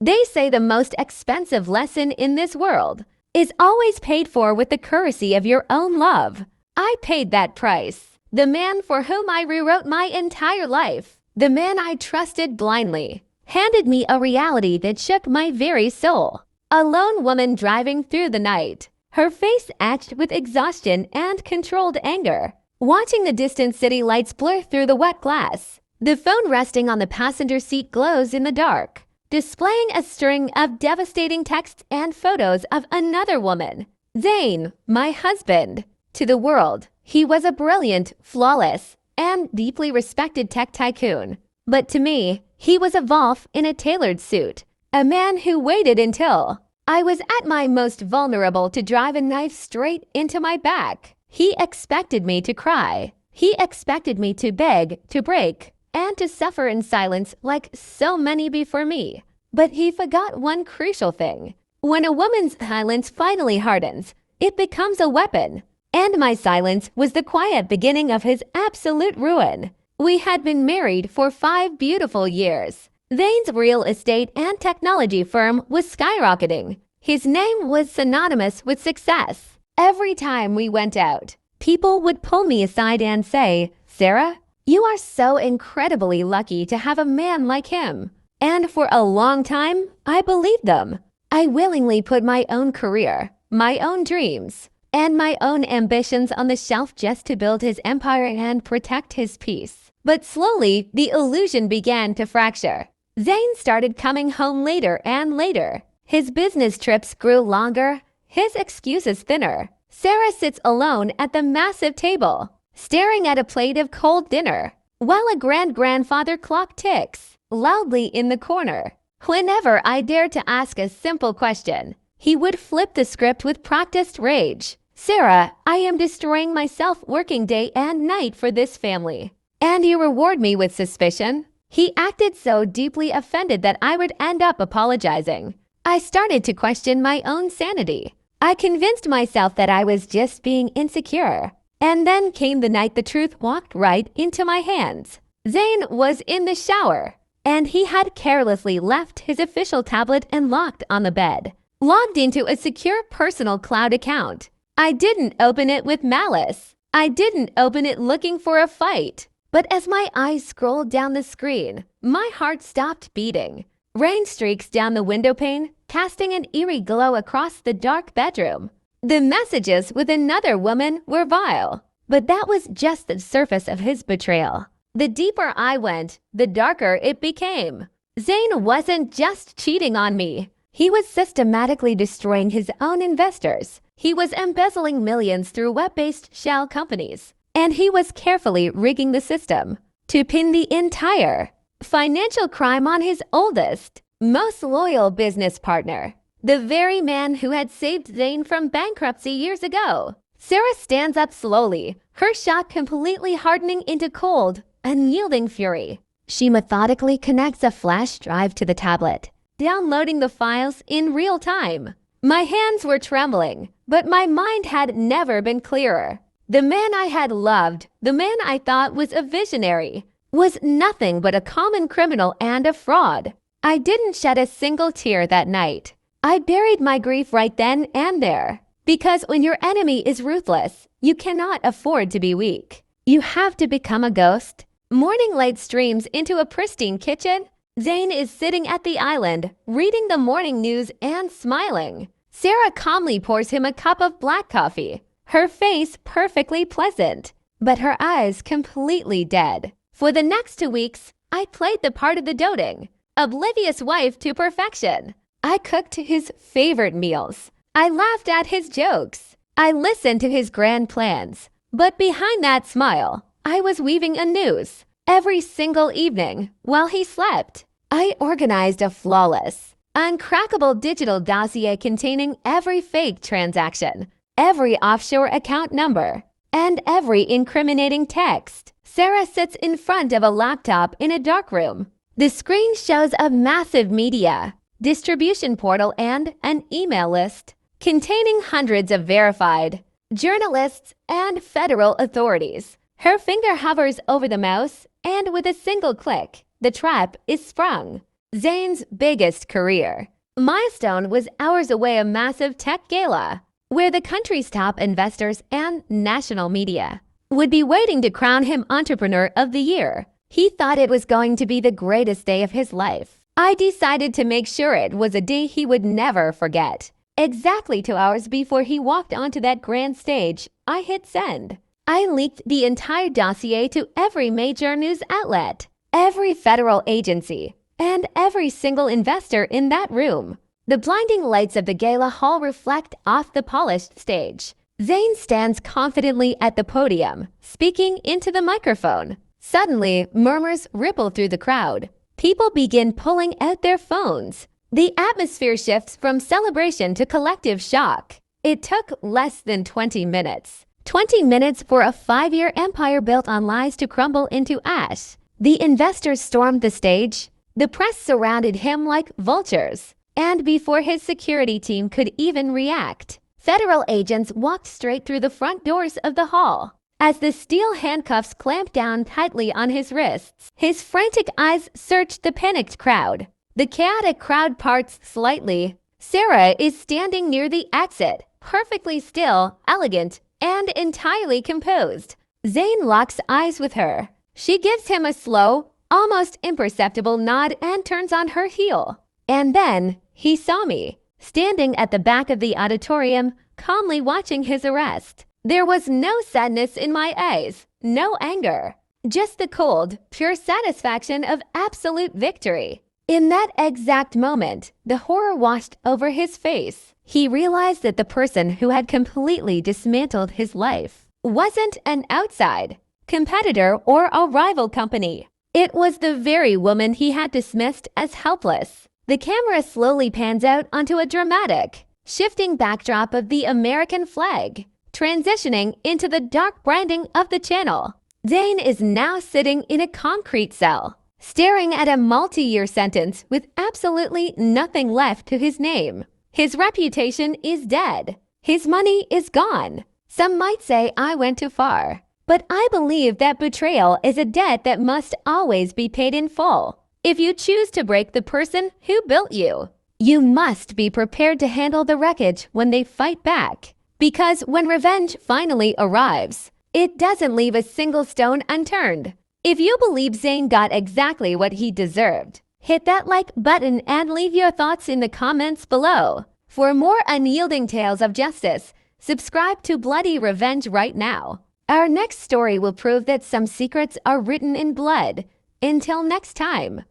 They say the most expensive lesson in this world is always paid for with the currency of your own love. I paid that price. The man for whom I rewrote my entire life, the man I trusted blindly, handed me a reality that shook my very soul. A lone woman driving through the night, her face etched with exhaustion and controlled anger, watching the distant city lights blur through the wet glass. The phone resting on the passenger seat glows in the dark, displaying a string of devastating texts and photos of another woman. Zane, my husband. To the world, he was a brilliant, flawless, and deeply respected tech tycoon. But to me, he was a Wolf in a tailored suit, a man who waited until I was at my most vulnerable to drive a knife straight into my back. He expected me to cry. He expected me to beg, to break, and to suffer in silence like so many before me. But he forgot one crucial thing. When a woman's silence finally hardens, it becomes a weapon. And my silence was the quiet beginning of his absolute ruin. We had been married for 5 beautiful years. Zane's real estate and technology firm was skyrocketing. His name was synonymous with success. Every time we went out, people would pull me aside and say, "Sarah, you are so incredibly lucky to have a man like him." And for a long time, I believed them. I willingly put my own career, my own dreams, and my own ambitions on the shelf just to build his empire and protect his peace. But slowly, the illusion began to fracture. Zane started coming home later and later. His business trips grew longer, his excuses thinner. Sarah sits alone at the massive table, staring at a plate of cold dinner, while a grand-grandfather clock ticks loudly in the corner. Whenever I dared to ask a simple question, he would flip the script with practiced rage. "Sarah, I am destroying myself working day and night for this family, and you reward me with suspicion?" He acted so deeply offended that I would end up apologizing. I started to question my own sanity. I convinced myself that I was just being insecure. And then came the night the truth walked right into my hands. Zane was in the shower, and he had carelessly left his official tablet unlocked on the bed, logged into a secure personal cloud account. I didn't open it with malice. I didn't open it looking for a fight. But as my eyes scrolled down the screen, my heart stopped beating. Rain streaks down the window pane, casting an eerie glow across the dark bedroom. The messages with another woman were vile, but that was just the surface of his betrayal. The deeper I went, the darker it became. Zane wasn't just cheating on me. He was systematically destroying his own investors. He was embezzling millions through web-based shell companies, and he was carefully rigging the system to pin the entire financial crime on his oldest, most loyal business partner, the very man who had saved Zane from bankruptcy years ago. Sarah stands up slowly, her shock completely hardening into cold, unyielding fury. She methodically connects a flash drive to the tablet, downloading the files in real time. My hands were trembling, but my mind had never been clearer. The man I had loved, the man I thought was a visionary, was nothing but a common criminal and a fraud. I didn't shed a single tear that night. I buried my grief right then and there. Because when your enemy is ruthless, you cannot afford to be weak. You have to become a ghost. Morning light streams into a pristine kitchen. Zane is sitting at the island, reading the morning news and smiling. Sarah calmly pours him a cup of black coffee, her face perfectly pleasant, but her eyes completely dead. For the next 2 weeks, I played the part of the doting, oblivious wife to perfection. I cooked his favorite meals. I laughed at his jokes. I listened to his grand plans. But behind that smile, I was weaving a noose. Every single evening, while he slept, I organized a flawless, uncrackable digital dossier containing every fake transaction, every offshore account number, and every incriminating text. Sarah sits in front of a laptop in a dark room. The screen shows a massive media distribution portal and an email list containing hundreds of verified journalists and federal authorities. Her finger hovers over the mouse, and with a single click, the trap is sprung. Zayn's biggest career milestone was hours away a massive tech gala, where the country's top investors and national media would be waiting to crown him Entrepreneur of the Year. He thought it was going to be the greatest day of his life. I decided to make sure it was a day he would never forget. Exactly 2 hours before he walked onto that grand stage, I hit send. I leaked the entire dossier to every major news outlet, every federal agency, and every single investor in that room. The blinding lights of the gala hall reflect off the polished stage. Zayn stands confidently at the podium, speaking into the microphone. Suddenly, murmurs ripple through the crowd. People begin pulling out their phones. The atmosphere shifts from celebration to collective shock. It took less than 20 minutes. 20 minutes for a 5-year empire built on lies to crumble into ash. The investors stormed the stage. The press surrounded him like vultures. And before his security team could even react, federal agents walked straight through the front doors of the hall. As the steel handcuffs clamped down tightly on his wrists, his frantic eyes searched the panicked crowd. The chaotic crowd parts slightly. Sarah is standing near the exit, perfectly still, elegant, and entirely composed. Zayn locks eyes with her. She gives him a slow, almost imperceptible nod and turns on her heel. And then he saw me, standing at the back of the auditorium, calmly watching his arrest. There was no sadness in my eyes, no anger, just the cold, pure satisfaction of absolute victory. In that exact moment, the horror washed over his face. He realized that the person who had completely dismantled his life wasn't an outside competitor or a rival company. It was the very woman he had dismissed as helpless. The camera slowly pans out onto a dramatic, shifting backdrop of the American flag, transitioning into the dark branding of the channel. Zayn is now sitting in a concrete cell, staring at a multi-year sentence with absolutely nothing left to his name. His reputation is dead. His money is gone. Some might say I went too far, but I believe that betrayal is a debt that must always be paid in full. If you choose to break the person who built you, you must be prepared to handle the wreckage when they fight back. Because when revenge finally arrives, it doesn't leave a single stone unturned. If you believe Zayn got exactly what he deserved, hit that like button and leave your thoughts in the comments below. For more unyielding tales of justice, subscribe to Bloody Revenge right now. Our next story will prove that some secrets are written in blood. Until next time.